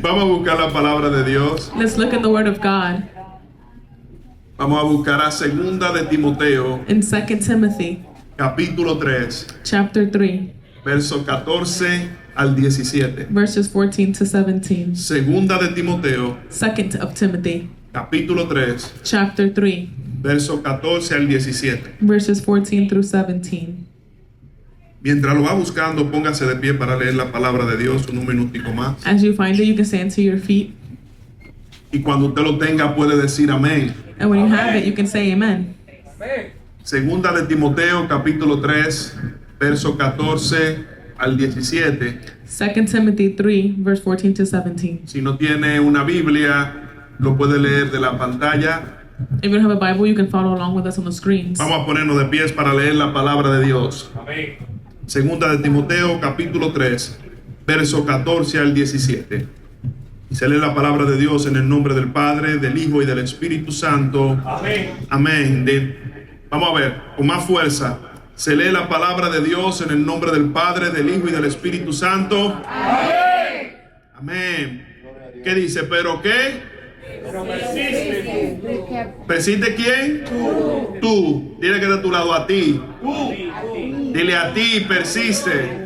Vamos a buscar la palabra de Dios. Let's look in the Word of God Vamos a buscar a Segunda de Timoteo, in 2 Timothy capítulo 3, chapter 3, verso 14 al 17. verses 14 to 17. Segunda de Timoteo, 2 of Timothy capítulo 3, chapter 3, verso 14 al 17. verses 14 through 17. Mientras lo va buscando, póngase de pie para leer la palabra de Dios un minutico más. As you find it, you can stand to your feet, Y cuando usted lo tenga, puede decir amén. and when you have it, you can say amen. Segunda de Timoteo, capítulo 3, verso 14 al 17. 2 Timothy 3, verse 14 to 17. Si no tiene una Biblia, lo puede leer de la pantalla. If you don't have a Bible, you can follow along with us on the screens. Vamos a ponernos de pies para leer la palabra de Dios. Amén. Segunda de Timoteo, capítulo 3, verso 14 al 17. Y se lee la palabra de Dios en el nombre del Padre, del Hijo y del Espíritu Santo. Amén. Amén. Vamos a ver, con más fuerza. Se lee la palabra de Dios en el nombre del Padre, del Hijo y del Espíritu Santo. Amén. Amén. ¿Qué dice? ¿Pero qué? Pero persiste. ¿Persiste quién? Tú. Dile que está a tu lado, a ti. Dile a ti, persiste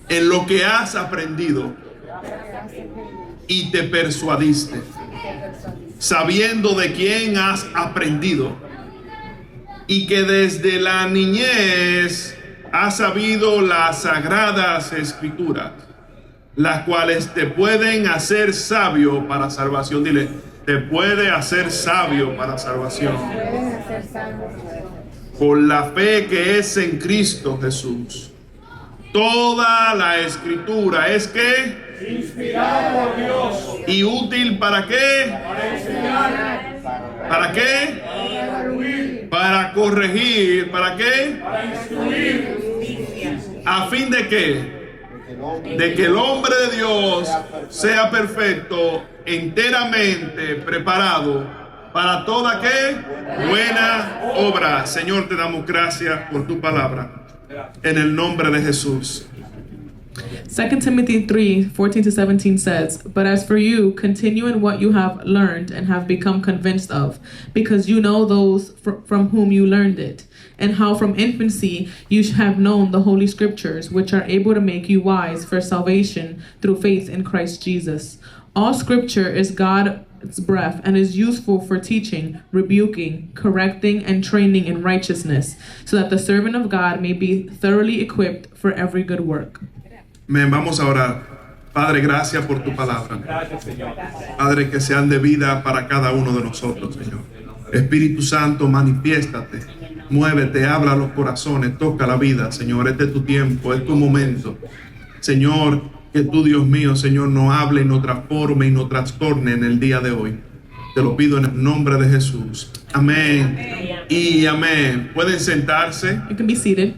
en lo que has aprendido y te persuadiste, sabiendo de quién has aprendido y que desde la niñez has sabido las sagradas escrituras, las cuales te pueden hacer sabio para salvación. Dile, te puede hacer sabio para salvación por la fe que es en Cristo Jesús. Toda la escritura es que Inspirado por Dios. y útil para qué? Para enseñar. ¿Para qué? Para instruir. Para corregir. ¿Para qué? Para instruir. ¿A fin de qué? De que el hombre de Dios sea perfecto, enteramente preparado para toda qué buena obra. Señor, te damos gracias por tu palabra. En el nombre de Jesús. 2 Timothy 3, 14 to 17 says, But as for you, continue in what you have learned and have become convinced of, because you know those from whom you learned it, and how from infancy you have known the Holy Scriptures, which are able to make you wise for salvation through faith in Christ Jesus. All Scripture is God's breath and is useful for teaching, rebuking, correcting, and training in righteousness, so that the servant of God may be thoroughly equipped for every good work. Amén. Vamos a orar. Padre, gracias por tu palabra. Gracias, Señor. Padre, que sean de vida para cada uno de nosotros, Señor. Espíritu Santo, manifiéstate, muévete, habla a los corazones, toca la vida, Señor. Este es tu tiempo, es tu momento. Señor, que tú, Dios mío, Señor, nos hable y nos transforme y nos trastorne en el día de hoy. Te lo pido en el nombre de Jesús. Amén. Y amén. Pueden sentarse You can be seated.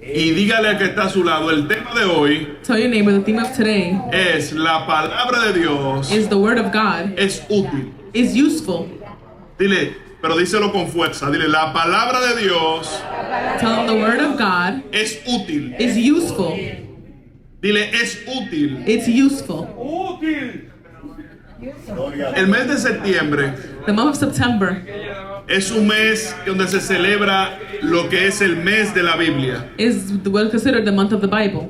y dígale al que está a su lado, el tema de hoy Tell your neighbor the theme of today es la palabra de Dios is the Word of God es útil. is useful. Dile, pero díselo con fuerza. Dile, la palabra de Dios Tell them the Word of God es útil. is useful. Dile, es útil. It's useful. Útil. El mes de septiembre The month of September es un mes donde se celebra lo que es el mes de la Biblia. is well considered the month of the Bible.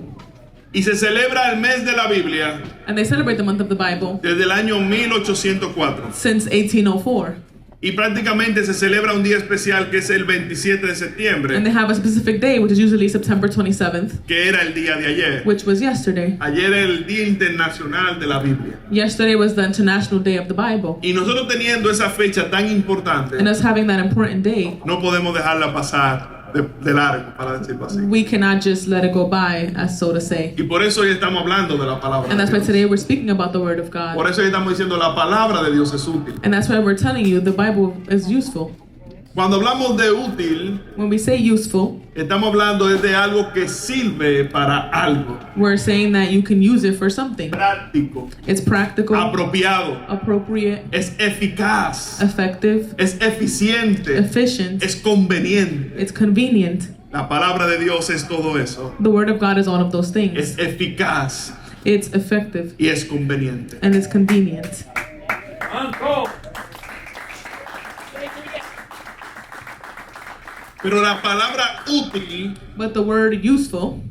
Y se celebra el mes de la Biblia And they celebrate the month of the Bible desde el año 1804. since 1804. Y prácticamente se celebra un día especial que es el 27 de And septiembre, they have a specific day, which is usually September 27th, que era el día de ayer. which was yesterday. Ayer era el Día Internacional de la Biblia. Yesterday was the International Day of the Bible. Y nosotros teniendo esa fecha tan importante, And us having that important day, no podemos dejarla pasar de largo, para decirlo así. we cannot just let it go by, as so to say. Y por eso hoy estamos hablando de la palabra And de that's why Dios. today we're speaking about the Word of God. Por eso hoy estamos diciendo la palabra de Dios es útil. And that's why we're telling you the Bible is useful. Cuando hablamos de útil, When we say useful, estamos hablando de algo que sirve para algo we're saying that you can use it for something. práctico, It's practical, apropiado, appropriate, es eficaz, effective, es eficiente, efficient, es conveniente. it's convenient. La palabra de Dios es todo eso. The Word of God is all of those things. Es eficaz, It's effective y es conveniente. and it's convenient. Uncle. Pero la palabra útil, But the word useful,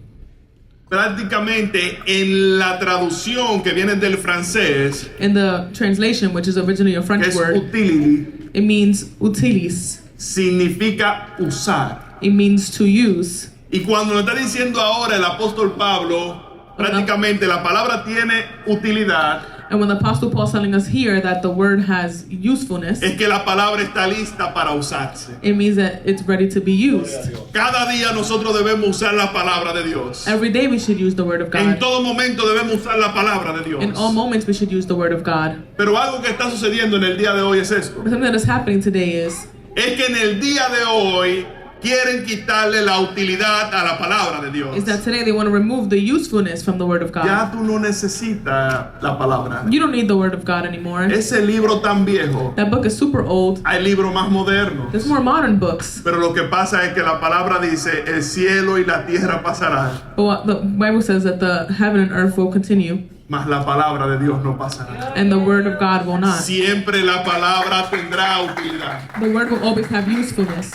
prácticamente en la traducción que viene del francés, in the translation, which is originally a que French es word, utility, it means utilis. significa usar. It means to use. Y cuando lo está diciendo ahora el apóstol Pablo, prácticamente la palabra tiene utilidad, And when the Apostle Paul is telling us here that the word has usefulness, es que la palabra está lista para usarse. it means that it's ready to be used. Cada día nosotros debemos usar la palabra de Dios. Every day we should use the word of En God. todo momento debemos usar la palabra de Dios. In all moments we should use the word of God. Pero algo que está sucediendo en el día de hoy es esto. But something that is happening today is Es que en el día de hoy quieren quitarle la utilidad a la palabra de Dios. that today they want to remove the usefulness from the word of God. Ya tú no necesitas la palabra. You don't need the word of God anymore. Ese libro tan viejo, That book is super old. hay libros más modernos. There's more modern books. Pero lo que pasa es que la palabra dice, el cielo y la tierra pasarán, But what the Bible says that the heaven and earth will continue, mas la palabra de Dios no pasará. and the word of God will not. Siempre la palabra tendrá utilidad. The word will always have usefulness.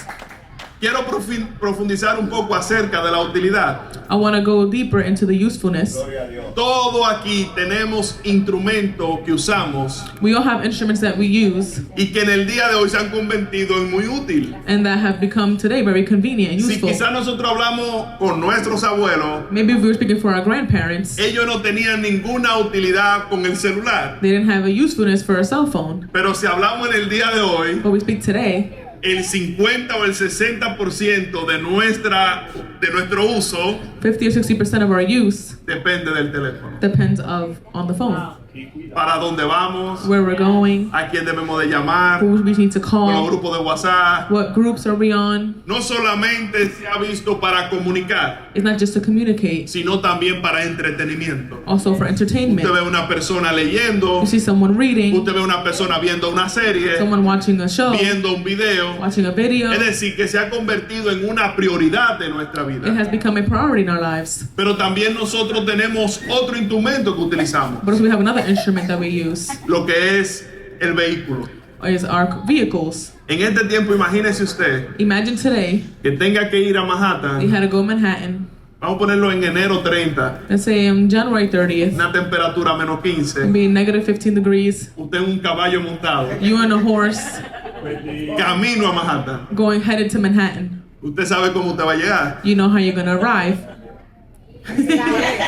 Quiero profundizar un poco acerca de la utilidad. I want to go deeper into the usefulness. Todo aquí tenemos instrumentos que usamos We all have instruments that we use y que en el día de hoy se han convertido en muy útil. and that have become today very convenient and Si useful. quizás nosotros hablamos con nuestros abuelos, Maybe if we were speaking for our grandparents, ellos no tenían ninguna utilidad con el celular. they didn't have a usefulness for a cell phone. Pero si hablamos en el día de hoy, But we speak today, el 50 o el 60% de nuestro uso 50 or 60% of our use depende del teléfono. depends on the phone. Para dónde vamos, Where we're going, a quién debemos de llamar, who we need to con los call, grupos de WhatsApp. what groups are we on. No solamente se ha visto para comunicar, It's not just to communicate, sino también para entretenimiento. also for Usted entertainment. ve una persona leyendo, You see someone reading, usted ve una persona viendo una serie, someone watching a show, viendo un video. watching a video. Es decir, que se ha convertido en una prioridad de nuestra It vida. has become a priority in our lives. Pero también nosotros tenemos otro instrumento que utilizamos, But also we have another instrument that we use, lo que es el vehículo. is our vehicles. En este tiempo, imagínese usted Imagine today, que tenga que ir a we Manhattan, had to go to Manhattan, vamos a ponerlo en enero 30, let's say on January 30th, una temperatura menos 15, being negative 15 degrees, usted en un caballo montado, you on a horse, camino a Manhattan. headed to Manhattan. Usted sabe cómo usted va a llegar. You know how you're gonna arrive.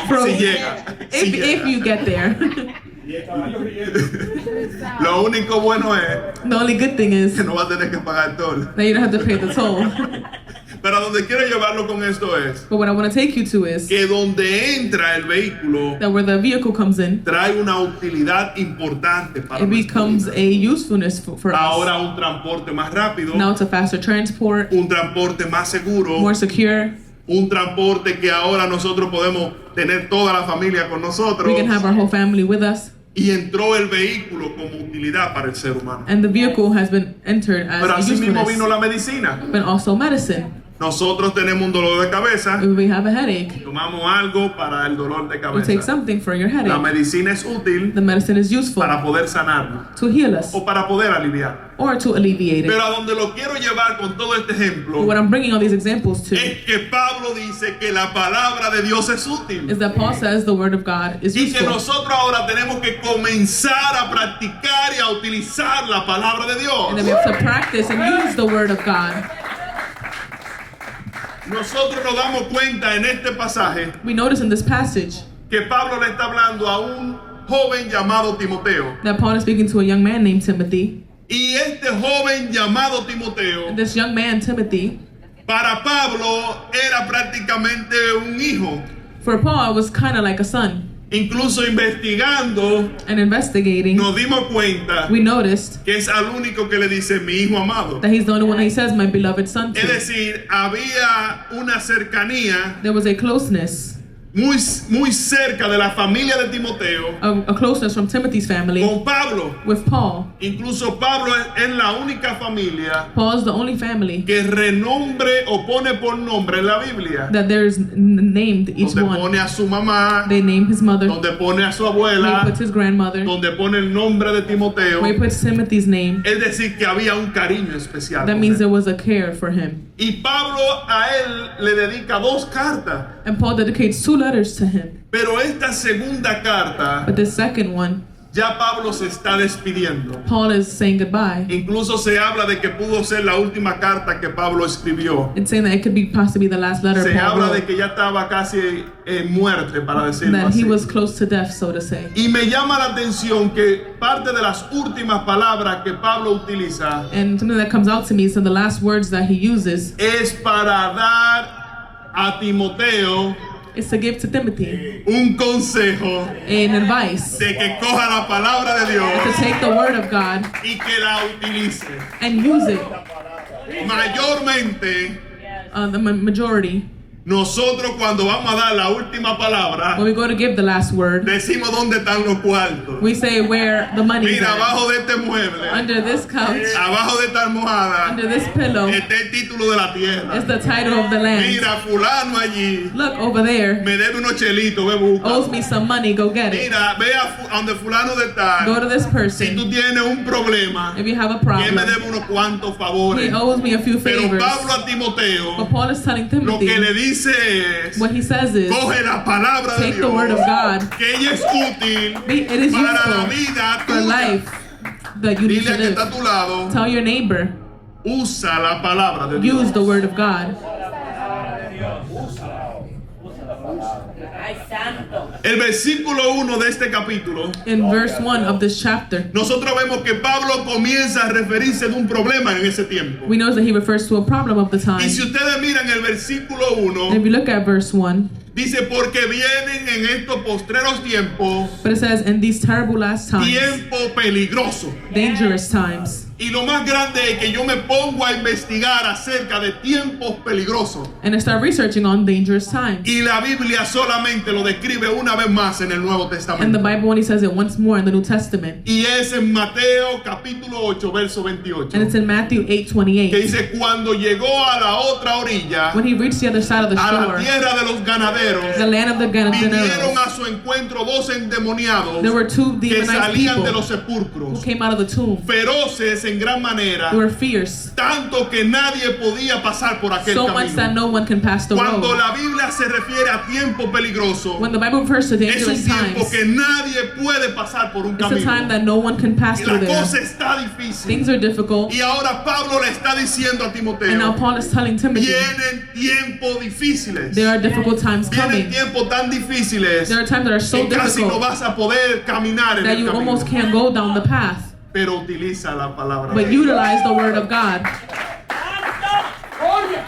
From- Si llega. Si if you llega. get there. Lo único bueno es The only good thing is que no va a tener que pagar todo. that you don't have to pay the toll. Pero a donde quiero llevarlo con esto es But what I want to take you to is que donde entra el vehículo that where the vehicle comes in, trae una utilidad importante para it nuestra becomes vida. a usefulness for us. Ahora un transporte más rápido, Now it's a faster transport, un transporte más seguro, more secure. un transporte que ahora nosotros podemos tener toda la familia con nosotros. We can have our whole family with us. Y entró el vehículo como utilidad para el ser humano. And the vehicle has been entered as Pero a así mismo usefulness, vino la medicina. but also medicine. Nosotros tenemos un dolor de cabeza, If we have a headache, tomamos algo para el dolor de you take cabeza. something for your La headache. medicina es útil The medicine is useful para poder sanarnos to heal us o para poder aliviar. or to alleviate it. Pero a donde lo quiero llevar con todo este ejemplo But what I'm bringing all these examples to es que Pablo dice que la palabra de Dios es útil is that Paul says the word of God is y que useful. nosotros ahora tenemos que comenzar a practicar y a utilizar la palabra de Dios. And that we have to practice and use the word of God. Nosotros nos damos cuenta en este pasaje We notice in this passage que Pablo le está hablando a un joven llamado Timoteo. that Paul is speaking to a young man named Timothy. Y este joven llamado Timoteo, This young man, Timothy, para Pablo era prácticamente un hijo. for Paul, was kind of like a son. Incluso investigando, And investigating, nos dimos cuenta we noticed que es al único que le dice mi hijo amado. that he's the only one that he says, my beloved son Es to. decir, había una cercanía There was a closeness muy cerca de la familia de Timoteo, a closeness from Timothy's family con Pablo. with Paul. Incluso Pablo es la única familia Paul's the only family que renombre o pone por nombre en la Biblia. that there's named each Donde one. pone a su mamá, They name his mother, donde pone a su where he abuela, puts his grandmother, donde pone el nombre de Timoteo. where he puts Timothy's name. Es decir, que había un cariño especial. That con means él. there was a care for him. Y Pablo a él le dedica 2 cartas. And Paul dedicates 2 letters to him. Pero esta segunda carta, But the second one, ya Pablo se está despidiendo. Paul is saying goodbye. Incluso se habla de que pudo ser la última carta que Pablo escribió. It's saying that it could be possibly the last letter Se Paul habla de wrote. que ya estaba casi en muerte, para decirlo That he así. was close to death, so to say. Y me llama la atención que parte de las últimas palabras que Pablo utiliza And something that comes out to me is in the last words that he uses es para dar a Timoteo is to give to Timothy un consejo an advice de que coja la palabra de Dios to take the word of God y que la utilice. and use it. Mayormente, The majority, nosotros cuando vamos a dar la última palabra, when we go to give the last word, decimos dónde están los cuartos. we say where the money is Mira, at. abajo de este mueble, Under this couch, abajo de esta almohada, under this pillow, está el título de la is tierra. the title of the land. Mira, fulano allí Look over there, me debe unos chelitos, ve busca. owes me some money, go get it. Mira, ve a donde fulano de tal. Go to this Si person. tú tienes un problema, If you have a que me problem, debe unos cuantos he favores. owes me a few Pero favors. Pablo a Timoteo But Paul is telling lo que Timothy, le dice es, what he says is, coge la palabra de take the word of Dios, God. que ella es útil It is para la useful vida for tuya. life that you need Dile to que está a live. tu lado, Tell your neighbor, usa la palabra de Dios. use the word of God. Ay, santo. El versículo 1 de este capítulo, In verse 1 of this chapter, nosotros vemos que Pablo comienza a referirse de un problema en ese tiempo. we know that he refers to a problem of the time. Y si ustedes miran el versículo 1, If you look at verse 1, dice, porque vienen en estos postreros tiempos, but it says, in these terrible last times, tiempo peligroso. dangerous times. Y lo más grande es que yo me pongo a investigar acerca de tiempos peligrosos. And I start researching on dangerous times. Y la Biblia solamente lo describe una vez más en el Nuevo And the Testamento. Bible only says it once more in the New Testament. Y es en Mateo capítulo 8, verso 28. And it's in Matthew Que 8:28. dice, cuando llegó a la otra orilla, When he reached the other side of the a la shore, tierra de los ganaderos, the land of the vinieron Gadarenes, a su encuentro 2 endemoniados there were 2 que demonized salían de people los who sepulcros, came out of the tomb. feroces en gran manera, They were fierce, tanto que nadie podía pasar por aquel so much that camino. no one can pass the Cuando road. la Biblia se refiere a tiempo peligroso, When the Bible refers to es un dangerous tiempo times, que nadie puede pasar por un it's a time camino. that no one can pass Y through la there. cosa está difícil. Things are difficult. Y ahora Pablo le está diciendo a And now Timoteo, Paul is telling Timothy, vienen tiempos difíciles. there are difficult times Vienen coming. tiempos tan difíciles There are times that are so que casi no difficult vas a poder caminar en that el you camino. almost can't go down the path. Pero utiliza la palabra. But de Dios. utilize the word of God. Aleluya.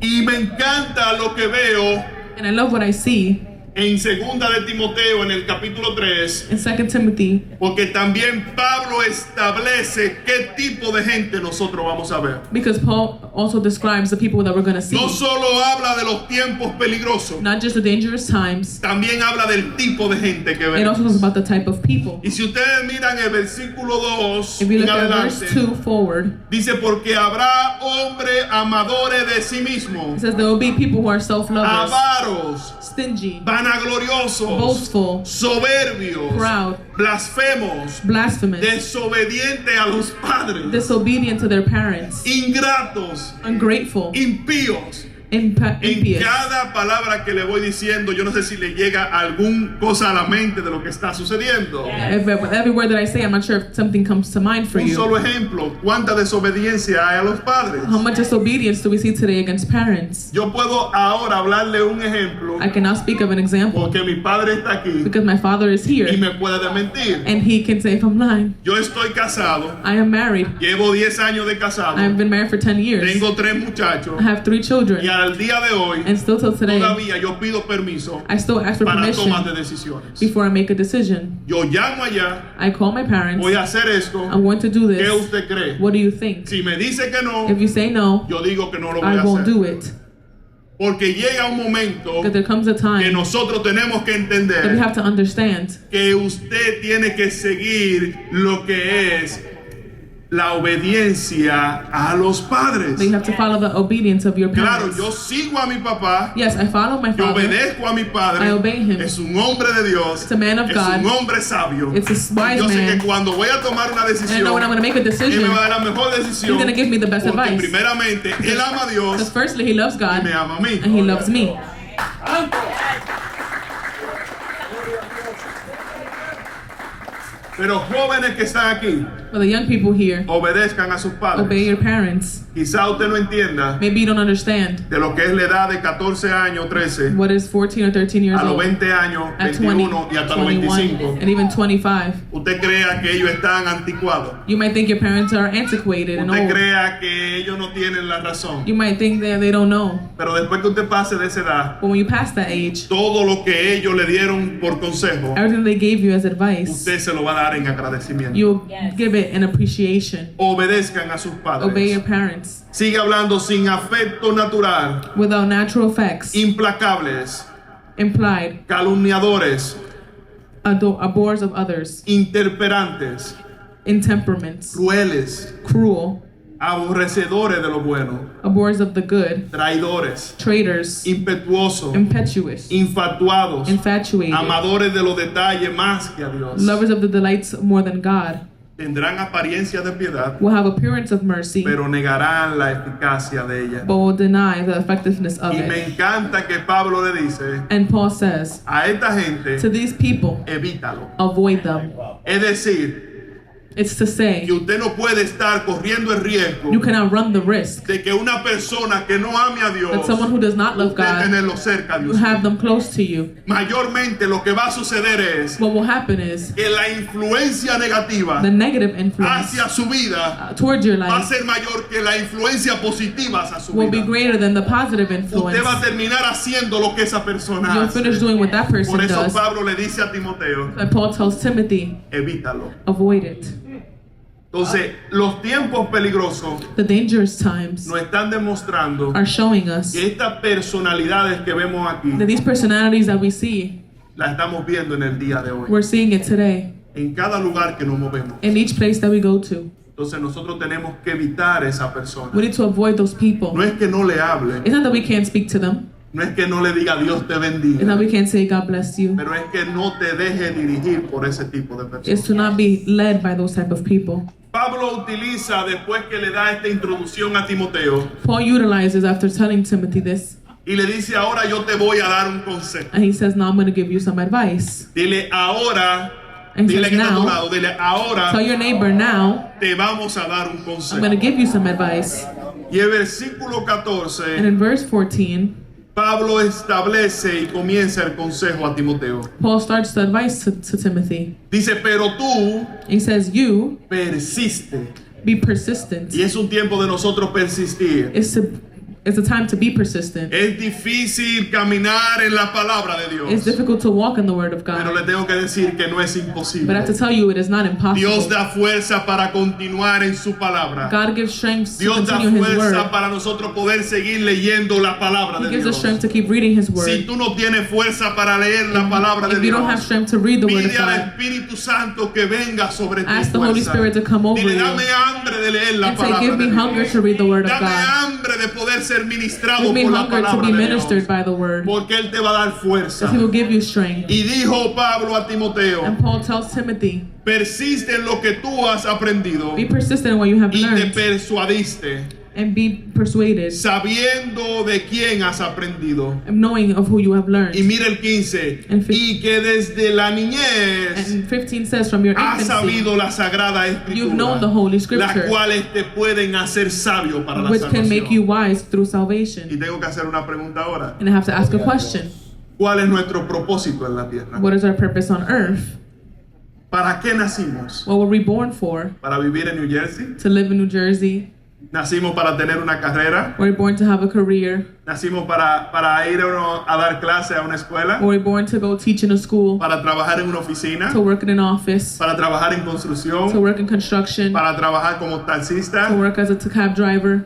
Y me encanta lo que veo And I love what I see en segunda de Timoteo en el capítulo 3, in 2 Timothy, porque también Pablo establece qué tipo de gente nosotros vamos a ver. because Paul also describes the people that we're going to see. No solo habla de los tiempos peligrosos, Not just the dangerous times, también habla del tipo de gente que it also ve. talks about the type of people. Y si ustedes miran el versículo 2 If you en look at verse adelante, 2 forward, dice, porque habrá hombres amadores de sí mismos, it says there will be people who are self-lovers, avaros, stingy, vanagloriosos, boastful, soberbios, proud, blasfemos, blasphemous, desobedientes a los padres, disobedient to their parents, ingratos, ungrateful, impíos. En impious. cada palabra que le voy diciendo, yo no sé si le llega algún cosa a la mente de lo que está sucediendo. Every word that I say, I'm not sure if something comes to mind for Un you. solo ejemplo, cuánta desobediencia hay a los padres. How much disobedience do we see today against parents? Yo puedo ahora hablarle un ejemplo I cannot speak of an example porque mi padre está aquí because my father is y here me puede desmentir. and he can say if I'm lying. Yo estoy casado, I am married. llevo 10 años de casado, I've been married for 10 years. tengo 3 muchachos I have 3 y children. al día de hoy And still till today, todavía yo pido permiso I still ask for para tomas de permission decisiones. before I make a decision. Yo llamo allá, I call my parents. voy a hacer esto, I'm going to do ¿qué this. usted cree? What do you think? Si me dice que no, If you say no, yo digo que no lo voy I a won't hacer. do it. Porque llega un momento That there comes a que time nosotros tenemos que that we entender have to understand que usted tiene que seguir lo que es la obediencia a los padres. that you have to follow the obedience of your Claro, parents. yo sigo a mi papá, Yes, I follow my yo father. obedezco a mi padre. I obey him. Es un hombre de Dios, It's a man of es God. un hombre sabio. It's a wise Yo sé man. que cuando voy a tomar una And I decisión, know when I'm going to make a él decision, me va a dar la mejor decisión. he's going to give me the best Porque advice. primeramente él ama a Because Dios firstly, he loves y God me ama a mí. and he loves me. Pero jóvenes que están aquí, For the young people here, obedezcan a sus obey padres. your parents. Quizá usted no entienda Maybe you don't understand de lo que es la edad de 14 años, 13, what is 14 or 13 years a los old, 20 años, at 20, 21 y hasta los 21, 25. and even 25. Usted crea que ellos están anticuados. You might think your parents are antiquated and Usted old. crea que ellos no tienen la razón. You might think that they don't know. Pero después que usted pase de esa edad, But when you pass that age, todo lo que ellos le dieron por consejo, everything they gave you as advice, usted se lo va a dar en agradecimiento. you'll Yes. give it in appreciation. Obedezcan a sus Obey your padres. parents Sigue hablando sin afecto natural, without natural effects, implacables, implied, calumniadores, abhors of others, interperantes, intemperaments, crueles, cruel, aborrecedores de lo bueno, abhors of the good, traidores, traitors, impetuosos, impetuous, infatuados, infatuated, amadores de los detalles más que a Dios. lovers of the delights more than God, Tendrán apariencia de piedad, will have appearance of mercy, pero negarán la eficacia de ella. but will deny the effectiveness of Y me it. encanta que Pablo le dice And Paul says, a esta gente, to these people, evítalo. avoid them. Es decir, It's to say, que usted no puede estar corriendo el riesgo you cannot run the risk de que una persona que no ame a Dios, that someone who does not love usted God tenerlo cerca de will usted. have them close to you. Mayormente lo que va a suceder es What will happen is que la influencia negativa the negative influence hacia su vida towards your va a life ser mayor que la influencia positiva hacia su will be vida. greater than the positive influence. Usted va a terminar haciendo lo que esa persona You'll hace. finish doing what that person Por eso does. Pablo le dice a Timoteo, And Paul tells Timothy, evítalo. avoid it. Entonces, los tiempos peligrosos The dangerous times nos están demostrando are showing us que estas personalidades que vemos aquí that these personalities that we see, las estamos viendo en el día de hoy. we're seeing it today En cada lugar que nos movemos. in each place that we go to. Entonces nosotros tenemos que evitar esa persona. We need to avoid those people. No es que no le hable, It's not that we can't speak to them. no es que no le diga Dios te It's bendiga, not we can't say God bless you. pero es que no te deje dirigir por ese tipo de It's personas. to not be led by those type of people. Pablo utiliza después que le da esta introducción a Timoteo Paul utilizes after telling Timothy this, y le dice ahora yo te voy a dar un consejo. and he says, now I'm going to give you some advice. Dile ahora, And he dile says, que está a tu now, lado, dile ahora tell your neighbor now, te vamos a dar un I'm consejo. going to give you some advice. Y el versículo And 14, in verse 14, Pablo establece y comienza el consejo a Timoteo. Paul starts the advice to Timothy. Dice, pero tú He says, you persiste. be persistent. Y es un tiempo de nosotros persistir. It's a time to be persistent. Es difícil caminar en la palabra de It's Dios. difficult to walk in the word of Pero God. le tengo que decir que no es But I have imposible. to tell you, it is not Dios impossible. da fuerza para continuar en su palabra. God gives strength to Dios da continue His fuerza word. para nosotros poder seguir leyendo la palabra He de gives us Dios. strength to keep reading His Si word. tú no tienes fuerza para leer la palabra de If you don't have Dios, strength to read the word of pide al God, Espíritu Santo que venga sobre ti. ask the Holy Spirit to come over Dile, you dame hambre de leer la and say, palabra give me de hunger Dios. to read the word of Dame God. hambre de poder ser ministrado Give me por la hunger to palabra be de Dios. ministered by the word. Porque Él te va a dar fuerza. Because He will give you strength. Y dijo Pablo a Timoteo, And Paul tells Timothy, persiste en lo que tú has aprendido be persistent in what you have y te learned persuadiste, and be persuaded, sabiendo de quién has aprendido. knowing of who you have learned. Y mira el 15, And y que desde la niñez And 15 says, from your has infancy, sabido la Sagrada you've known the Escritura, Holy las Scripture, cuales te pueden hacer sabio para la which can make you salvación. wise through Y salvation. tengo que hacer una pregunta ahora. And I have to ask a question. ¿Cuál es nuestro propósito en la tierra? What is our purpose on earth? ¿Para qué nacimos? What were we born for? ¿Para vivir en New Jersey? To live in New Jersey? ¿Nacimos para tener una carrera? Were we born to have a career? ¿Nacimos para ir a dar clase a una escuela? Were we born to go teach in a school? ¿Para trabajar en una oficina? To work in an office? ¿Para trabajar en To construcción? work in construction? ¿Para trabajar como To taxista? work as a cab driver?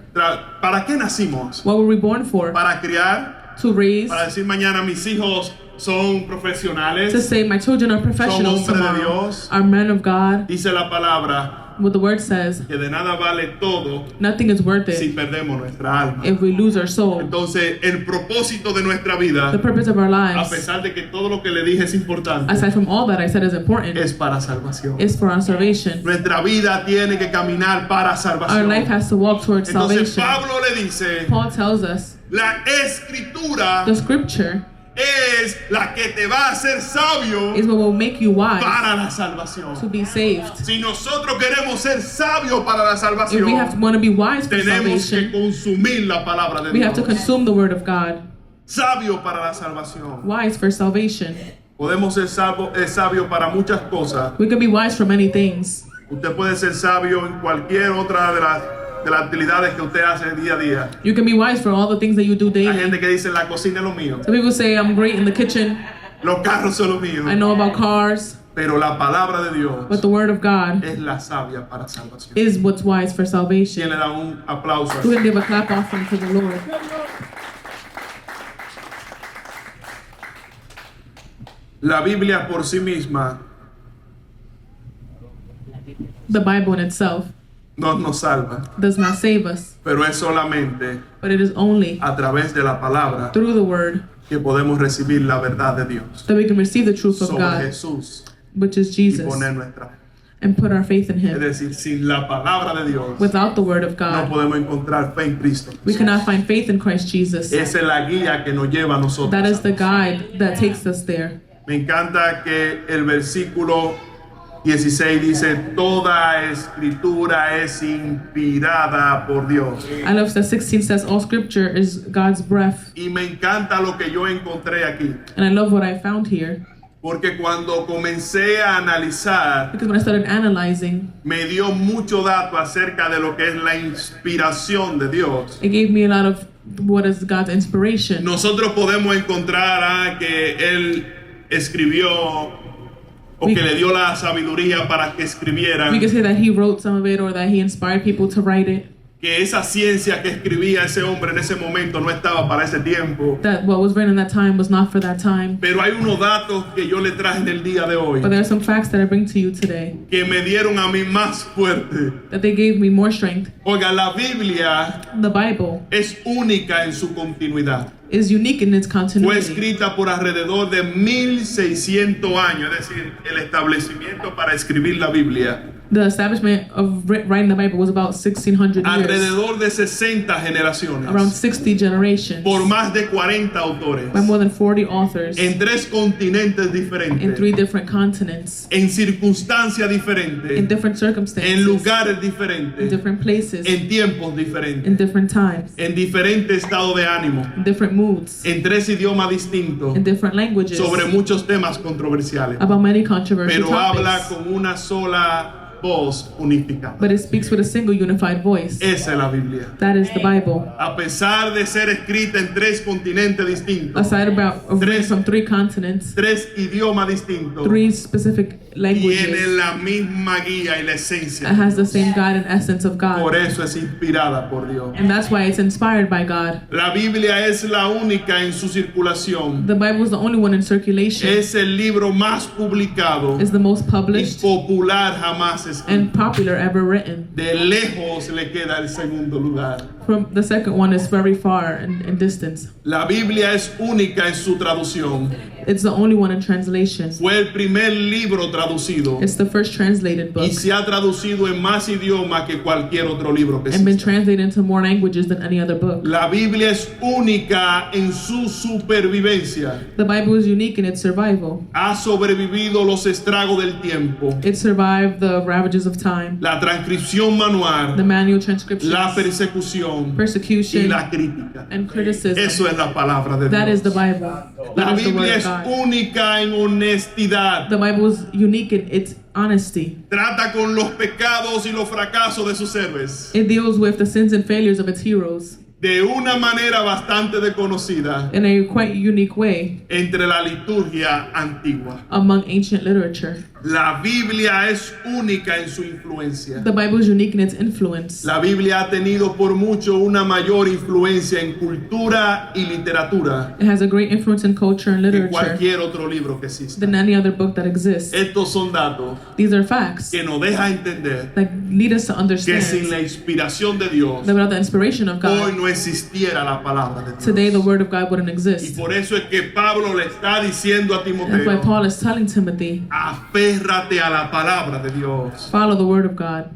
¿Para qué nacimos? What were we born for? ¿Para criar? to raise, para decir mañana mis hijos son profesionales. to say my children are professionals Son hombres de tomorrow, Dios. are men of God. Dice la palabra What the word says, que de nada vale todo nothing is worth si it perdemos nuestra alma. if we lose our soul. Entonces, el propósito de nuestra The vida, purpose of our a lives, pesar de que todo lo que le dije es importante, aside from all that I said is important, es para salvación. is for our salvation. Nuestra vida tiene que caminar para Our life salvación. has to walk towards Entonces, salvation. Pablo le dice, Paul tells us la escritura the scripture es la que te va a hacer sabio is what will make you wise para la salvación. to be saved. Si nosotros queremos ser sabios para la If we salvación, want to be wise for tenemos que salvation, consumir la palabra de we have to Dios. consume the word of God. Sabio para la salvación. Wise for salvation. Podemos ser sabio para muchas cosas. We can be wise for many things. Usted puede ser sabio en cualquier otra de las actividades que usted hace día a día. You can be wise for all the things that you do Hay daily. gente que dice la cocina es lo mío, Some people say I'm great in the kitchen. los carros son lo mío, I know about cars, pero la palabra de Dios but the word of God es la sabia para salvación. is what's wise for ¿Quién salvation. le da un aplauso? We can give a clap offering to the Lord. La Biblia por sí misma The Bible in itself no nos salva, does not save us, pero es solamente but it is only a través de la palabra through the word que podemos recibir la verdad de Dios that we can receive the truth of sobre God, Jesús which is y Jesus, poner nuestra fe. and put our faith in Es Him. decir, sin la palabra de Dios Without the word of no God, podemos encontrar fe en Cristo. we cannot find faith in Christ Jesus. Esa es la guía que nos lleva a nosotros. That is the guide that takes us there. Me encanta que el versículo 16 dice, toda escritura es inspirada por Dios. I love that 16 says all scripture is God's breath. Y me encanta lo que yo encontré aquí. And I love what I found here. Porque cuando comencé a analizar, Because when I started analyzing, me dio mucho dato acerca de lo que es la inspiración de Dios. it gave me a lot of what is God's inspiration. Nosotros podemos encontrar que Él escribió o que le dio la sabiduría para que escribieran, We can say that He wrote some of it or that He inspired people to write it. que esa ciencia que escribía ese hombre en ese momento no estaba para ese tiempo. That what was written in that time was not for that time. Pero hay unos datos que yo le traje en el día de hoy But there are some facts that I bring to you today que me dieron a mí más fuerte. that they gave me more strength. Oiga, la Biblia The Bible es única en su continuidad. is unique in its Fue continuity. escrita por alrededor de 1600 años, es decir, el establecimiento para escribir la Biblia. The establishment of writing the Bible was about 1600 years, Alrededor de 60 around generaciones, 60 generations, por más de 40 autores, by more than 40 authors en 3 continentes in 3 diferentes, different continents, en circunstancias in diferentes, different en circumstances, lugares in diferentes, different places, en tiempos in diferentes, different times, en diferentes estados de ánimo, in different moods, en 3 idiomas distintos, in different languages, sobre muchos temas controversiales, about many controversial pero habla topics. con una sola voz unificada. But it speaks with a single unified voice. Esa es la Biblia. That is the Bible. A pesar de ser escrita en 3 continentes distintos, Aside of written from 3 continents, 3 idiomas distintos, 3 specific tiene languages, la misma guía y la it esencia. has the same God and essence of Por God. eso es inspirada por Dios. And that's why it's inspired by God. La Biblia es la única en su circulación. The Bible is the only one in circulation. Es el libro más publicado It's the most y published popular jamás escrito. and popular ever written. De lejos le queda el segundo lugar. From the second one is very far in distance. La Biblia es única en su traducción. It's the only one in translation. Fue el primer libro traducido It's the first translated book y se ha traducido en más idiomas que cualquier otro libro que and been existe. translated into more languages than any other book. La Biblia es única en su supervivencia. The Bible is unique in its survival. Ha sobrevivido los estragos del tiempo, It survived the ravages of time, la transcripción the manual, manual transcriptions, la persecución y persecution, la crítica. and criticism. Eso es la palabra de That is the Dios. Bible. La That is the word Biblia of es God. única en honestidad. The Bible is unique in its honesty. Trata con los pecados y los fracasos de sus héroes. It deals with the sins and failures of its heroes. de una manera bastante desconocida in a quite unique way entre la liturgia antigua. among ancient literature. La Biblia es única en su influencia. The Bible is unique in its influence. La Biblia ha tenido por mucho una mayor influencia en cultura y literatura It has a great influence in culture and que literature cualquier otro libro que exista. than any other book that exists. Estos son datos These are facts que nos deja entender that lead us to que understand sin la inspiración de Dios, that without the inspiration of hoy God, no existiera la palabra de today the Dios. word of God wouldn't Y exist. por eso es que Pablo le está diciendo a That's why Timoteo, Paul is telling Timothy, aférrate a la palabra de Dios. follow the word of God.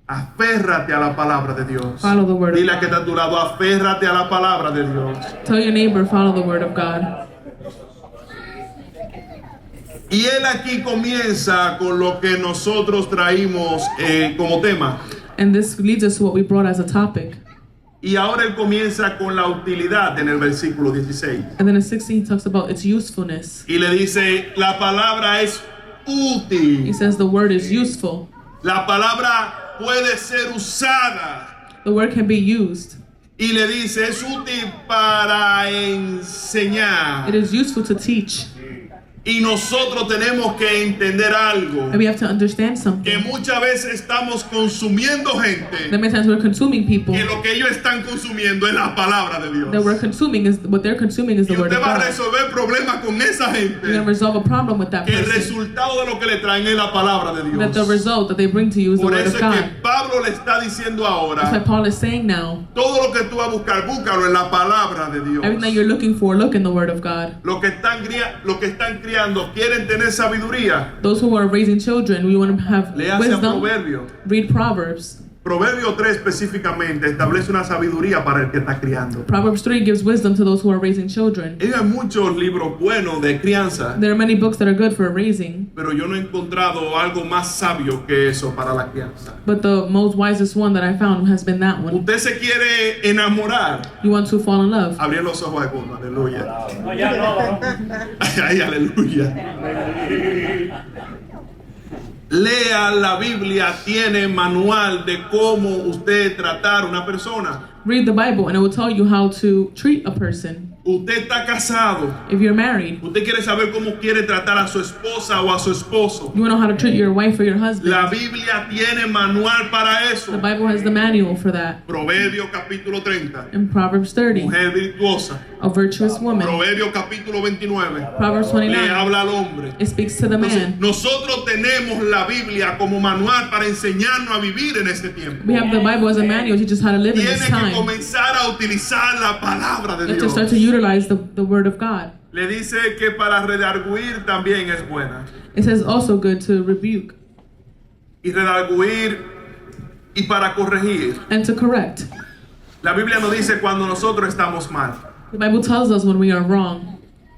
Aférrate a la palabra de Dios. Follow the word of Dile a que está God. a tu lado, aférrate a la palabra de Dios. Tell your neighbor, follow the word of God. Y él aquí comienza con lo que nosotros traímos como tema. And this leads us to what we brought as a topic. Y ahora él comienza con la utilidad en el versículo 16. And then in 16 he talks about its usefulness. Y le dice, la palabra es He útil. says the word is useful. La palabra puede ser usada. The word can be used. Y le dice, es útil para enseñar. It is useful to teach. Y nosotros tenemos que entender algo. And we have to understand Que something. muchas veces estamos consumiendo That gente. many times we're consuming people. Que lo que ellos están consumiendo es la palabra de Dios. That we're consuming is what they're consuming is Y the word usted of va a God. resolver problemas con esa You're going to gente. resolve a problem with that Que el person. resultado de lo que le traen es la palabra de That the Dios. result that they bring to you is the Por word eso of es que God. Pablo le está diciendo That's why ahora, Paul is saying now, todo lo que tú vas a buscar, búscalo en la palabra de Dios. everything that you're looking for, look in the word of God. Los que están criando quieren tener sabiduría. Those who are raising children, we want to have Le hace a wisdom. Proverbio. Read Proverbs. Proverbio 3 específicamente establece una sabiduría para el que está criando. Proverbs 3 gives wisdom to those who are raising children. Hay muchos libros buenos de crianza, There are many books that are good for raising, pero yo no he encontrado algo más sabio que eso para la crianza. but the most wisest one that I found has been that one. Usted se quiere enamorar. You want to fall in love. Abrir los ojos de uno, aleluya. No, ya no. Ay, aleluya. Lea la Biblia, tiene manual de cómo usted tratar una persona. Read the Bible and it will tell you how to treat a person. Usted está casado. If you're married, Usted quiere saber cómo quiere tratar a su esposa o a su esposo. you want to know how to treat your wife or your La husband. Biblia tiene manual para The eso. Bible has the manual for that. Proverbio capítulo 30. In Proverbs 30, Mujer virtuosa. a virtuous woman. Proverbio capítulo 29. Proverbs Le 29, habla al hombre. it speaks to the Entonces, man. nosotros tenemos la Biblia como manual para enseñarnos a vivir en este tiempo. We have the Bible as a manual to teach us how to live in Tiene this que time. comenzar a utilizar la palabra de You have to Dios. start to utilize the word of God. Le dice que para redarguir también es buena. It says also good to rebuke Y redarguir y para corregir. and to correct. La Biblia nos dice cuando nosotros estamos mal. The Bible tells us when we are wrong.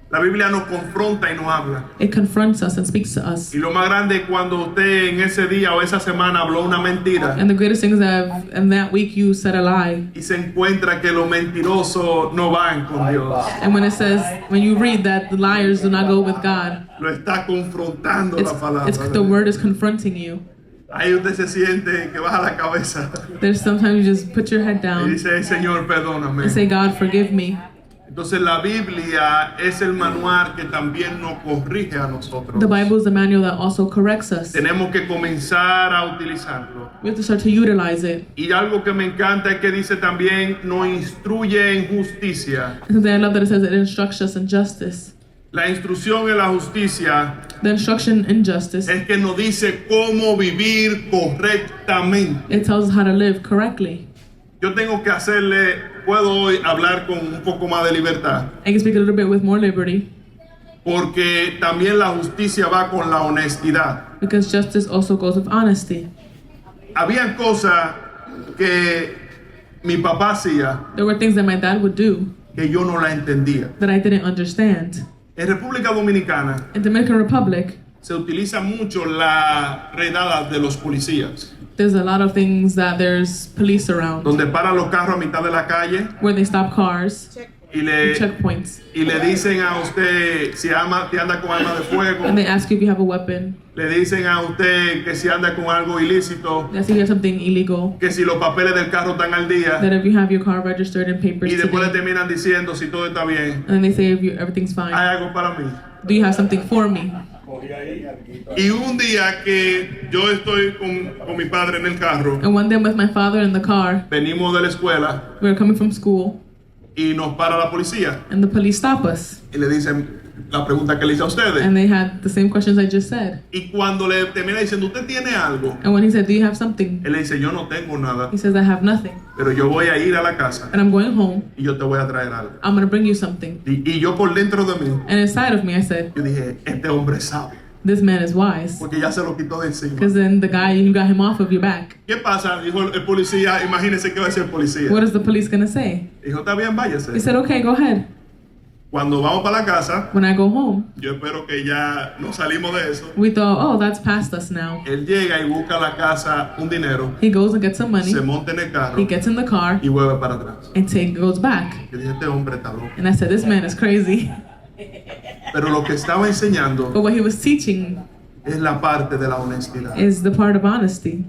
La Biblia nos confronta y nos habla. It confronts us and speaks to us. Y lo más grande es cuando usted en ese día o esa semana habló una mentira And the greatest thing is that in that week you said a lie. y se encuentra que los mentirosos no van con Dios. And when it says, when you read that the liars do not go with God, Lo está confrontando la palabra. it's de the Dios. word is confronting you. Ahí usted se siente que baja la cabeza There's sometimes you just put your head y down dice, Señor, perdóname. and say, God, forgive me. Entonces la Biblia es el manual que también nos corrige a nosotros. The Bible is the manual that also corrects us. Tenemos que comenzar a utilizarlo. We have to start to utilize it. Y algo que me encanta es que dice también, nos instruye en justicia. And something I love that it says it instructs us in justice. La instrucción en la justicia The instruction in justice, es que nos dice cómo vivir correctamente. it tells us how to live correctly. Yo tengo que puedo hoy hablar con un poco más de libertad, I can speak a little bit with more liberty porque también la justicia va con la honestidad. because justice also goes with honesty. Habían cosas que mi papá hacía There were things that my dad would do que yo no la entendía. that I didn't understand. En República Dominicana In Dominican Republic, se utiliza mucho la redada de los policías, there's a lot of things that there's police around donde paran los carros a mitad de la calle where they stop cars y le, checkpoints. y le dicen a usted si anda con arma de fuego, And they ask you if you have a weapon. le dicen a usted que si anda con algo ilícito, They ask if you have something illegal. que si los papeles del carro están al día, That if you have your car registered and papers y después le today. terminan diciendo si todo está bien. And then they say if everything's fine. Hay algo para mí. Do you have something for me? Y un día que yo estoy con mi padre en el carro, And one day I'm with my father in the car. venimos de la escuela We were coming from school. y nos para la policía And the police stop us. y le dicen la pregunta que le hice a ustedes. And they had the same questions I just said. Y cuando le termina diciendo, ¿usted tiene algo? And when he said, do you have something? Él le dice, yo no tengo nada, He says, I have nothing. pero yo voy a ir a la casa And I'm going home. y yo te voy a traer algo. I'm going to bring you something. Y yo por dentro de mí, And inside of me, I said, yo dije, este hombre sabe, this man is wise. porque ya se lo quitó de encima. Because then the guy, you got him off of your back. ¿Qué pasa? Dijo el policía, imagínese qué va a decir el policía. What is the police going to say? Dijo, está bien, He váyase. said, okay, go ahead. Cuando vamos para la casa, When I go home, yo espero que ya nos salimos de eso. we thought, oh, that's past us now. Él llega y busca a la casa un dinero, He goes and gets some money. se monta en el carro He gets in the car y vuelve para atrás. and goes back. Yo dije, este hombre está loco. And I said, this man is crazy. Pero lo que estaba enseñando But what he was teaching es la parte de la honestidad. is the part of honesty.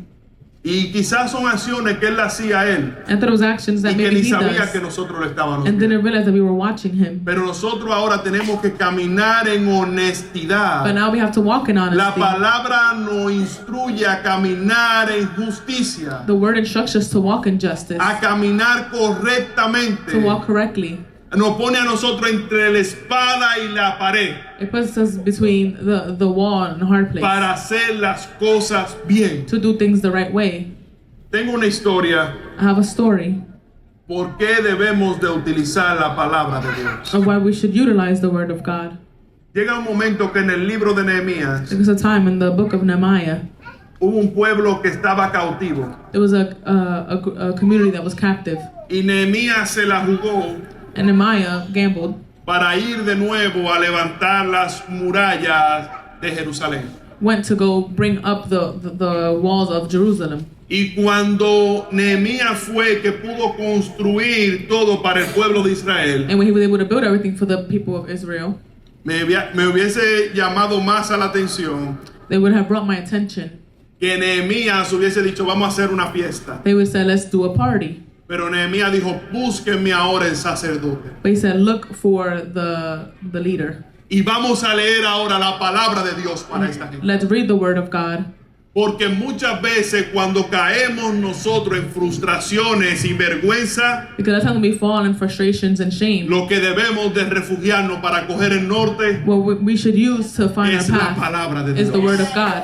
Y quizás son acciones que él hacía a él I thought it was actions y that que maybe ni he sabía que does. nosotros lo estábamos And viendo. didn't realize that we were watching him. Pero nosotros ahora tenemos que caminar en But honestidad. now we have to walk in La honesty. palabra nos instruye a caminar en justicia, The word instructs us to walk in justice, a caminar to correctamente. walk correctly. Nos pone a nosotros entre la espada y la pared It puts us between the wall and the hard place para hacer las cosas bien. to do things the right way. Tengo una historia. I have a story ¿Por qué debemos de utilizar la palabra de Dios? of why we should utilize the word of God. Llega un momento que en el libro de Nehemías There was a time in the book of Nehemiah, hubo un pueblo que estaba cautivo there was a community that was captive. y Nehemías se la jugó And Nehemiah gambled para ir de nuevo a levantar las murallas de Jerusalén. went to go bring up the walls of Jerusalem. Y cuando Nehemías fue que pudo construir todo para el pueblo de Israel, And when he was able to build everything for the people of Israel, me hubiese llamado más a la atención they would have brought my attention. que Nehemías hubiese dicho, vamos a hacer una fiesta. They would say, let's do a party. Pero Nehemías dijo, búsquenme ahora el sacerdote. But he said, look for the leader. Y vamos a leer ahora la palabra de Dios para esta gente. Let's read the word of God. Porque muchas veces cuando caemos nosotros en frustraciones y vergüenza, Because that's how we fall in frustrations and shame. lo que debemos de refugiarnos para coger el norte What we should use to find es our la path palabra de is the word Dios. of God.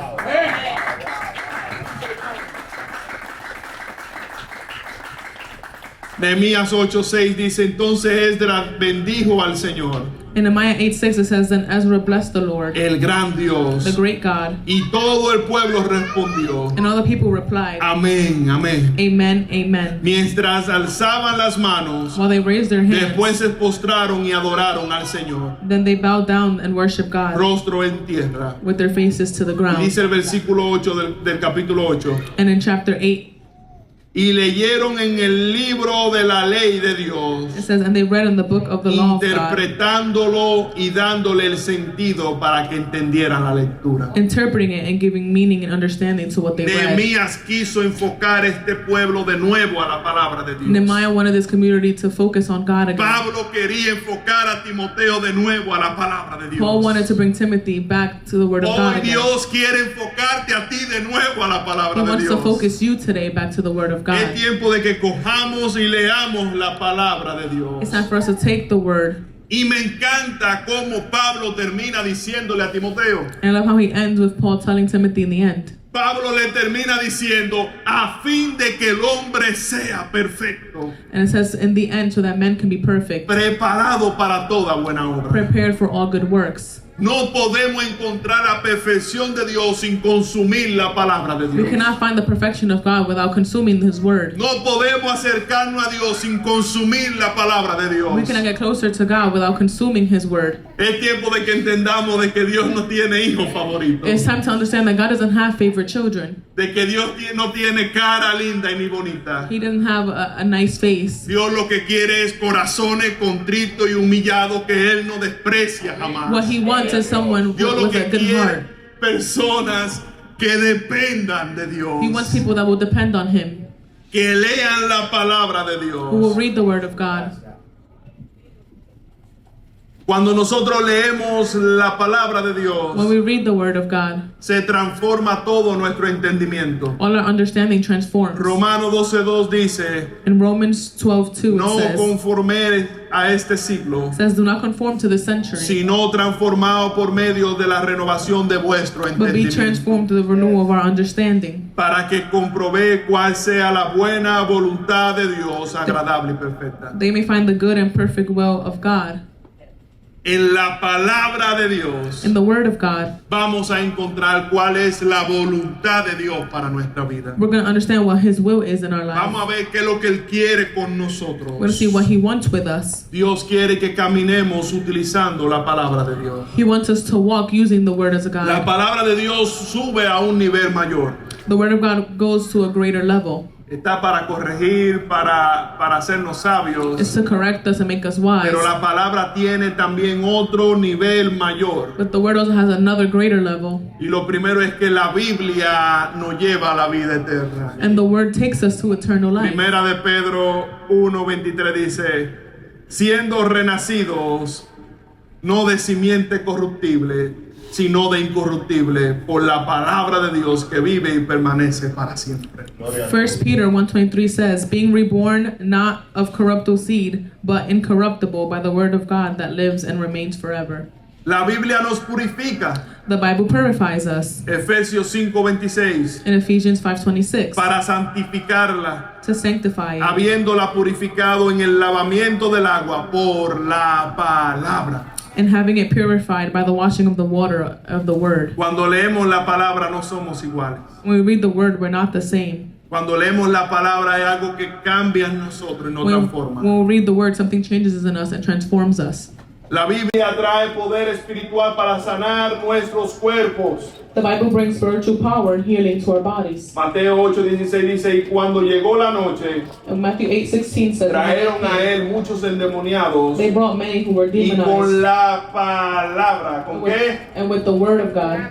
Nehemías 8:6 dice, entonces Esdras bendijo al Señor, In Nehemiah 8:6 it says, then Ezra blessed the Lord, el gran Dios, the great God. y todo el pueblo respondió, And all the people replied, amén, amén. Amen, amen. Mientras alzaban las manos, While they raised their después hands, se postraron y adoraron al Señor, then they bowed down and worshiped God rostro en tierra. with their faces to the Y ground. dice el versículo 8 del capítulo 8. And in chapter 8, Y leyeron en el libro de la ley de it Dios, says, and they read in the book of the law of God, interpretándolo y dándole el sentido para que entendieran la lectura. interpreting it and giving meaning and understanding to what they read. Nehemías quiso enfocar este pueblo de nuevo a la palabra de Dios. Nehemiah wanted this community to focus on God again. Pablo quería enfocar a Timoteo de nuevo a la palabra de Dios. Paul wanted to bring Timothy back to the word of God Hoy again. Dios quiere enfocarte a ti de nuevo a la He palabra de wants to Dios. focus you today back to the word of Es God. tiempo de que cojamos y leamos la palabra de Dios. It's time for us to take the word. Y me encanta cómo Pablo termina diciéndole a Timoteo. And I love how he ends with Paul telling Timothy in the end. Pablo le termina diciendo, a fin de que el hombre sea perfecto, And it says, in the end, so that men can be perfect, preparado para toda buena obra. prepared for all good works. No podemos encontrar la perfección de Dios sin consumir la palabra de We Dios. cannot find the perfection of God without consuming His Word. No podemos acercarnos a Dios sin consumir la palabra de Dios. We cannot get closer to God without consuming His Word. Es tiempo de que entendamos de que Dios no tiene hijos favoritos. It's time to understand that God doesn't have favorite children. De que Dios no tiene cara linda y ni bonita. He doesn't have a nice face. Dios lo que quiere es corazones contritos y humillados que Él no desprecia jamás. What He wants is someone Dios lo with que a good quiere heart. personas que dependan de Dios. He wants people that will depend on Him, Que lean la palabra de who will Dios. read the Word of God. Cuando nosotros leemos la palabra de When Dios, we read the Word of God, se transforma todo nuestro entendimiento. all our understanding transforms. Romano 12:2 dice, In Romans 12:2 no it conforme a este siglo, says, do not conform to the century, sino transformado por medio de la renovación de vuestro but be entendimiento, transformed to the renewal of our understanding, para que comprobé cuál sea la buena voluntad de Dios, agradable y perfecta. they may find the good and perfect will of God. En la palabra de Dios In the Word of God, vamos a encontrar cuál es la voluntad de Dios para nuestra vida. we're going to understand what His will is in our Vamos life. a ver qué es lo que Él quiere con nosotros. We're going to see what He wants with us. Dios quiere que caminemos utilizando la palabra de Dios. He wants us to walk using the Word as a La guide. palabra de Dios sube a un nivel mayor. The Word of God goes to a greater level. Está para corregir, para hacernos It's sabios. to correct us and make us wise. Pero la palabra tiene también otro nivel mayor. But the Word also has another greater level. Y lo primero es que la Biblia nos lleva a la vida eterna. And the Word takes us to eternal life. Primera de Pedro 1:23 dice, siendo renacidos no de simiente corruptible, sino de incorruptible, por la palabra de Dios que vive y permanece para siempre. 1 Peter 1:23 says, being reborn not of corruptible seed, but incorruptible by the Word of God that lives and remains forever. La Biblia nos purifica. The Bible purifies us Efesios 5:26, in Ephesians 5:26 para santificarla, to sanctify it, habiéndola purificado en el lavamiento del agua por la palabra. and having it purified by the washing of the water of the Word. Cuando leemos la palabra no somos iguales. When we read the Word, we're not the same. Cuando leemos la palabra es algo que cambia en nosotros y nos transforma. When we read the Word, something changes in us and transforms us. La Biblia trae poder espiritual para sanar nuestros cuerpos. The Bible brings spiritual power and healing to our bodies. Mateo 8:16 dice, y cuando llegó la noche, And Matthew 8:16 says, trajeron a él muchos endemoniados they brought many who were y con demonized. la palabra, ¿con qué? And with the Word of God,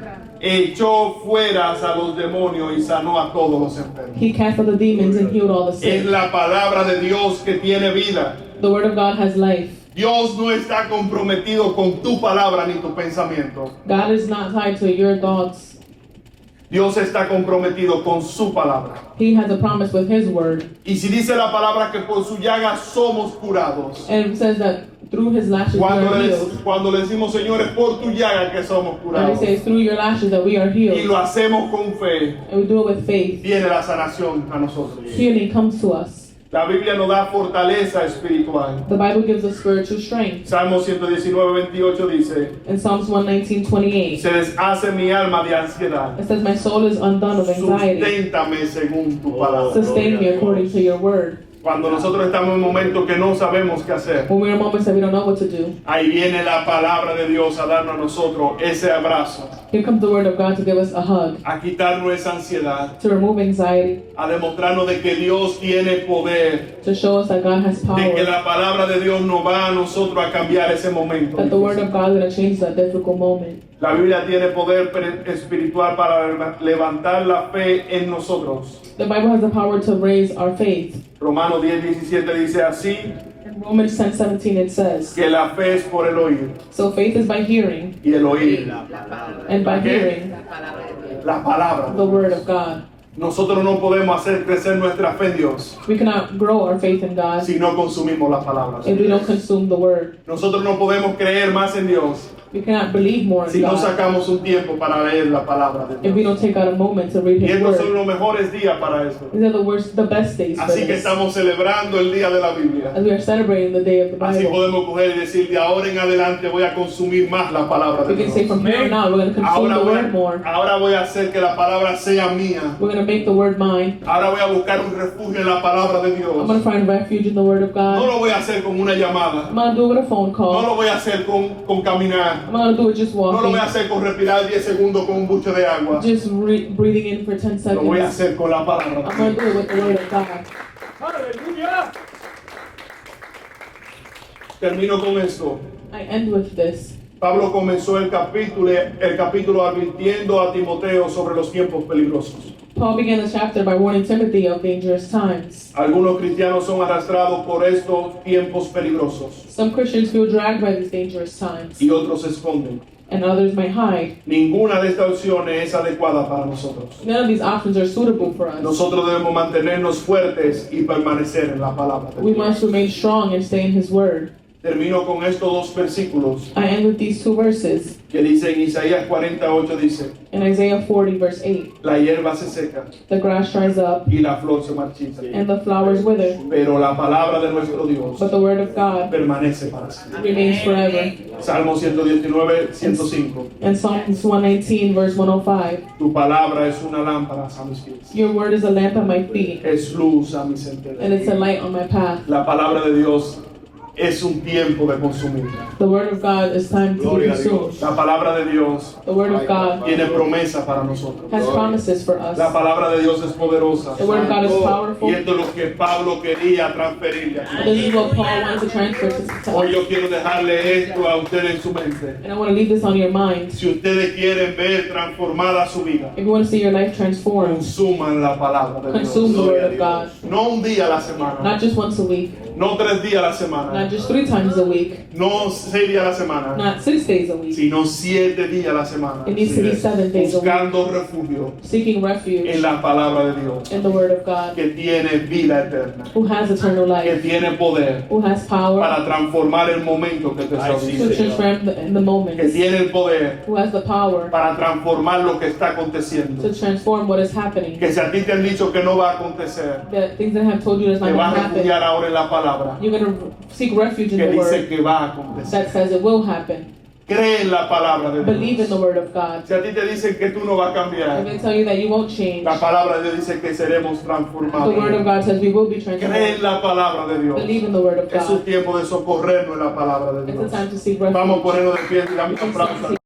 Echó fuera a los demonios y sanó a todos los enfermos. He cast out the demons and healed all the Es sick. la palabra de Dios que tiene vida. The Word of God has life. Dios no está comprometido con tu palabra ni tu pensamiento. God is not tied to your thoughts. Dios está comprometido con su palabra. He has a promise with His Word. Y si dice la palabra que por su llaga somos curados. And it says that through His lashes we are healed. Cuando le decimos, Señor, es por tu llaga que somos And He curados. says through your lashes that we are Y healed. lo hacemos con fe. And we do it with faith. Viene la sanación a nosotros. Healing comes to us. La Biblia nos da fortaleza espiritual. The Bible gives us spiritual strength. Salmo 119:28 dice, In Psalms 119:28, se deshace mi alma de ansiedad. it says, my soul is undone of anxiety. Susténtame según tu palabra. Sustain me according to your word. Cuando nosotros estamos en momentos que no sabemos qué hacer, When we're in moments that we don't know what to do, ahí viene la palabra de Dios a darnos a nosotros ese abrazo, here comes the Word of God to give us a hug, a quitarnos esa ansiedad, to remove anxiety, a demostrarnos de que Dios tiene poder, to show us that God has de que power, la palabra de Dios nos va a nosotros a cambiar ese momento. that the Word of God is going to change that difficult moment. La Biblia tiene poder espiritual para levantar la fe en nosotros. The Bible has the power to raise our faith. Romanos 10:17 dice así, In Romans 10:17 it says, que la fe es por el oír so faith is by hearing, y el oír and by ¿Qué? hearing la palabra. the Word of God. Nosotros no podemos hacer crecer nuestra fe en Dios We cannot grow our faith in God si no consumimos las palabras. if we don't consume the Word. Nosotros no podemos creer más en Dios We cannot believe more si in no God sacamos un tiempo para leer la palabra de if we Dios. don't take out a moment to read Y His estos son Word. los mejores días para eso. These are the best days for Así que this. estamos celebrando el día de la Biblia. As we are celebrating the day of the Así Bible, podemos coger y decir, de ahora en adelante voy a consumir más la palabra de we can say Dios. from here on out we're going to consume the Word more. Ahora voy a hacer que la palabra sea mía. We're going to make the Word mine. Ahora voy a buscar un refugio en la palabra de I'm Dios. going to find refuge in the Word of No God. lo voy a hacer con una llamada. I'm going to do it with a phone No call. lo voy a hacer con caminar. I'm going to do it just No lo voy a walking. hacer con respirar 10 segundos con un buche de agua. Just breathing in for 10 Lo voy a seconds. hacer con la palabra. I'm going to do it with the Word of God. Aleluya. Termino con esto. I end with this. Pablo comenzó el capítulo advirtiendo a Timoteo sobre los tiempos peligrosos. Paul began the chapter by warning Timothy of dangerous times. Algunos cristianos son arrastrados por estos tiempos peligrosos Some Christians feel dragged by these dangerous times, y otros se esconden. and others may hide. Ninguna de estas opciones es adecuada para nosotros. None of these options are suitable for us. Nosotros debemos mantenernos fuertes y permanecer en la palabra de We Dios. must remain strong and stay in His Word. Termino con estos dos versículos I end with these two verses. que dice en Isaías 48, dice, In Isaiah 40, verse 8, la hierba se seca the grass dries up y la flor se marchita, and the flowers wither, pero la palabra de nuestro Dios but the Word of God permanece para siempre. remains forever. Salmo 119, 105. And Psalms 119, verse 105, Tu palabra es una lámpara a mis pies, your Word is a lamp at my feet, es luz a mis and senderos. it's a light on my path. La palabra de Dios es un tiempo de consumir. The Word of God is time to be consumed. La palabra de Dios The Word of God tiene promesa para nosotros. has promises for us. La palabra de Dios es poderosa. The Word of God is Y powerful. esto es lo que Pablo quería transferirle. And this is what Paul wanted to transfer to Hoy us. yo quiero dejarle esto a usted en su mente. And I want to leave this on your mind. Si ustedes quieren ver transformada su vida, If you want to see your life transformed, consuman la palabra de Dios. consume the Word of God. No un día a la semana, Not just once a week, no 3 días a la semana, not just 3 times a week, no 6 días a la semana, not 6 days a week. sino 7 días a la semana, It needs to be 7 days a week. buscando refugio Seeking refuge en la palabra de Dios, in the Word of God, que tiene vida eterna, who has eternal que life, tiene poder who has power para transformar el momento que te está to viviendo, transform in the que moments, tiene el poder who has the power para transformar lo que está aconteciendo, to transform what is happening. que si a ti te han dicho que no va a acontecer, The things that I have told you is te not vas going to a happen. refugiar ahora en la palabra You're going to seek refuge in que the dice Word que va a acontecer. that says it will happen. Cree en la palabra de Believe in the Dios. Word of God. Si a ti te dicen que tú no vas a I'm cambiar, going to tell you that you won't change. la palabra de Dios dice que seremos The Word of transformados. God says we will be Cree transformed. en la palabra de Dios. Believe in the Word of Es un God. tiempo de socorrernos en la palabra de It's a Dios. time to seek Vamos a refuge. ponernos de pie y damos un We can aplauso. seek